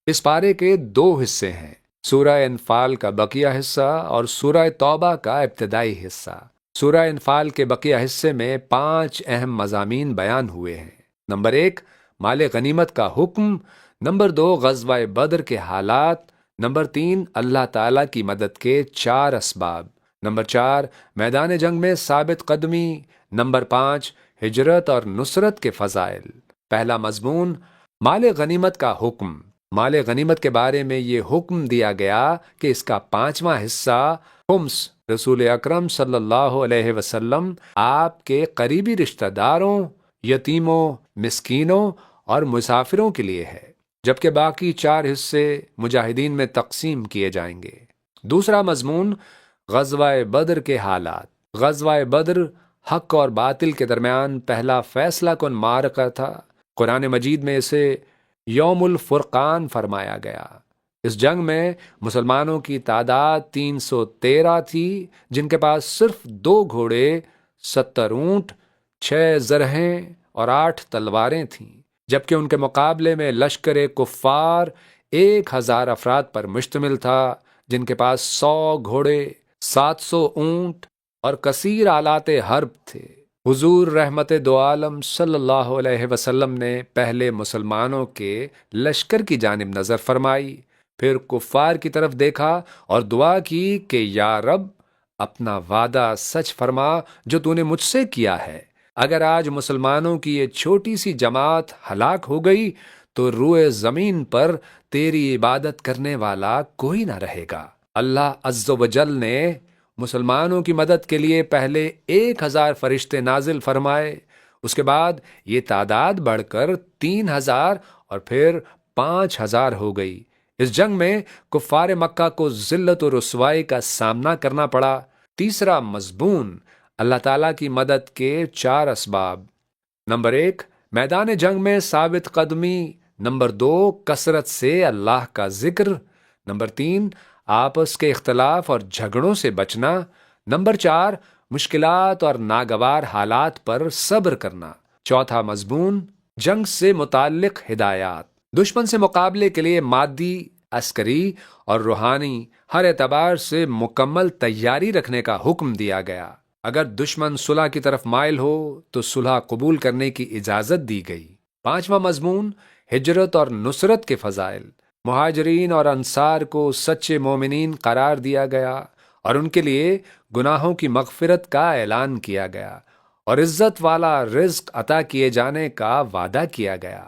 اس پارے کے دو حصے ہیں، سورہ انفال کا بقیہ حصہ اور سورہ توبہ کا ابتدائی حصہ۔ سورہ انفال کے بقیہ حصے میں 5 اہم مضامین بیان ہوئے ہیں۔ نمبر 1، مال غنیمت کا حکم۔ نمبر 2، غزوہ بدر کے حالات۔ نمبر 3، اللہ تعالیٰ کی مدد کے 4 اسباب۔ نمبر 4، میدان جنگ میں ثابت قدمی۔ نمبر 5، ہجرت اور نصرت کے فضائل۔ پہلا مضمون، مال غنیمت کا حکم۔ مال غنیمت کے بارے میں یہ حکم دیا گیا کہ اس کا 5واں حصہ خمس رسول اکرم صلی اللہ علیہ وسلم، آپ کے قریبی رشتہ داروں، یتیموں، مسکینوں اور مسافروں کے لیے ہے، جبکہ باقی 4 حصے مجاہدین میں تقسیم کیے جائیں گے۔ دوسرا مضمون، غزوہ بدر کے حالات۔ غزوہ بدر حق اور باطل کے درمیان پہلا فیصلہ کن معرکہ تھا۔ قرآن مجید میں اسے یوم الفرقان فرمایا گیا۔ اس جنگ میں مسلمانوں کی تعداد 313 تھی، جن کے پاس صرف 2 گھوڑے، 70 اونٹ، 6 زرہیں اور 8 تلواریں تھیں، جبکہ ان کے مقابلے میں لشکر کفار 1000 افراد پر مشتمل تھا، جن کے پاس 100 گھوڑے، 700 اونٹ اور کثیر آلات حرب تھے۔ حضور رحمت دو عالم صلی اللہ علیہ وسلم نے پہلے مسلمانوں کے لشکر کی جانب نظر فرمائی، پھر کفار کی طرف دیکھا اور دعا کی کہ یا رب، اپنا وعدہ سچ فرما جو تو نے مجھ سے کیا ہے۔ اگر آج مسلمانوں کی یہ چھوٹی سی جماعت ہلاک ہو گئی تو روئے زمین پر تیری عبادت کرنے والا کوئی نہ رہے گا۔ اللہ عز و جل نے مسلمانوں کی مدد کے لیے پہلے 1000 فرشتے نازل فرمائے، اس کے بعد یہ تعداد بڑھ کر 3000 اور پھر 5000 ہو گئی۔ اس جنگ میں کفار مکہ کو ذلت و رسوائی کا سامنا کرنا پڑا۔ تیسرا مضمون، اللہ تعالیٰ کی مدد کے 4 اسباب۔ نمبر 1، میدان جنگ میں ثابت قدمی۔ نمبر 2، کثرت سے اللہ کا ذکر۔ نمبر 3، آپس کے اختلاف اور جھگڑوں سے بچنا۔ نمبر 4، مشکلات اور ناگوار حالات پر صبر کرنا۔ چوتھا مضمون، جنگ سے متعلق ہدایات۔ دشمن سے مقابلے کے لیے مادی، عسکری اور روحانی ہر اعتبار سے مکمل تیاری رکھنے کا حکم دیا گیا۔ اگر دشمن صلح کی طرف مائل ہو تو صلح قبول کرنے کی اجازت دی گئی۔ پانچواں مضمون، ہجرت اور نصرت کے فضائل۔ مہاجرین اور انصار کو سچے مومنین قرار دیا گیا اور ان کے لیے گناہوں کی مغفرت کا اعلان کیا گیا اور عزت والا رزق عطا کیے جانے کا وعدہ کیا گیا۔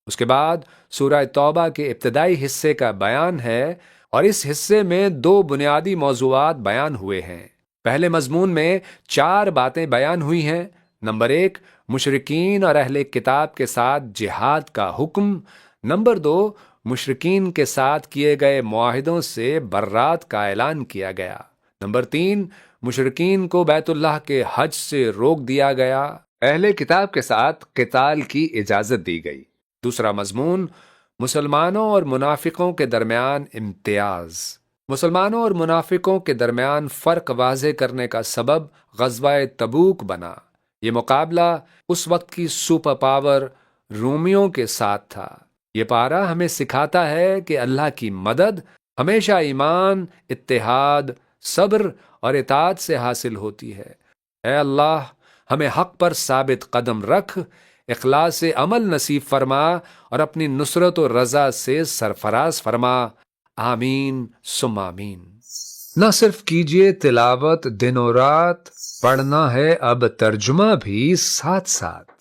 اس کے بعد سورہ توبہ کے ابتدائی حصے کا بیان ہے اور اس حصے میں 2 بنیادی موضوعات بیان ہوئے ہیں۔ پہلے مضمون میں 4 باتیں بیان ہوئی ہیں۔ نمبر 1، مشرکین اور اہل کتاب کے ساتھ جہاد کا حکم۔ نمبر 2، مشرکین کے ساتھ کیے گئے معاہدوں سے برات کا اعلان کیا گیا۔ نمبر 3، مشرکین کو بیت اللہ کے حج سے روک دیا گیا۔ اہل کتاب کے ساتھ قتال کی اجازت دی گئی۔ دوسرا مضمون، مسلمانوں اور منافقوں کے درمیان امتیاز۔ مسلمانوں اور منافقوں کے درمیان فرق واضح کرنے کا سبب غزوہ تبوک بنا۔ یہ مقابلہ اس وقت کی سپر پاور رومیوں کے ساتھ تھا۔ یہ پارہ ہمیں سکھاتا ہے کہ اللہ کی مدد ہمیشہ ایمان، اتحاد، صبر اور اطاعت سے حاصل ہوتی ہے۔ اے اللہ، ہمیں حق پر ثابت قدم رکھ، اخلاص عمل نصیب فرما اور اپنی نصرت و رضا سے سرفراز فرما۔ آمین ثم آمین۔ نہ صرف کیجئے تلاوت دن و رات، پڑھنا ہے اب ترجمہ بھی ساتھ ساتھ۔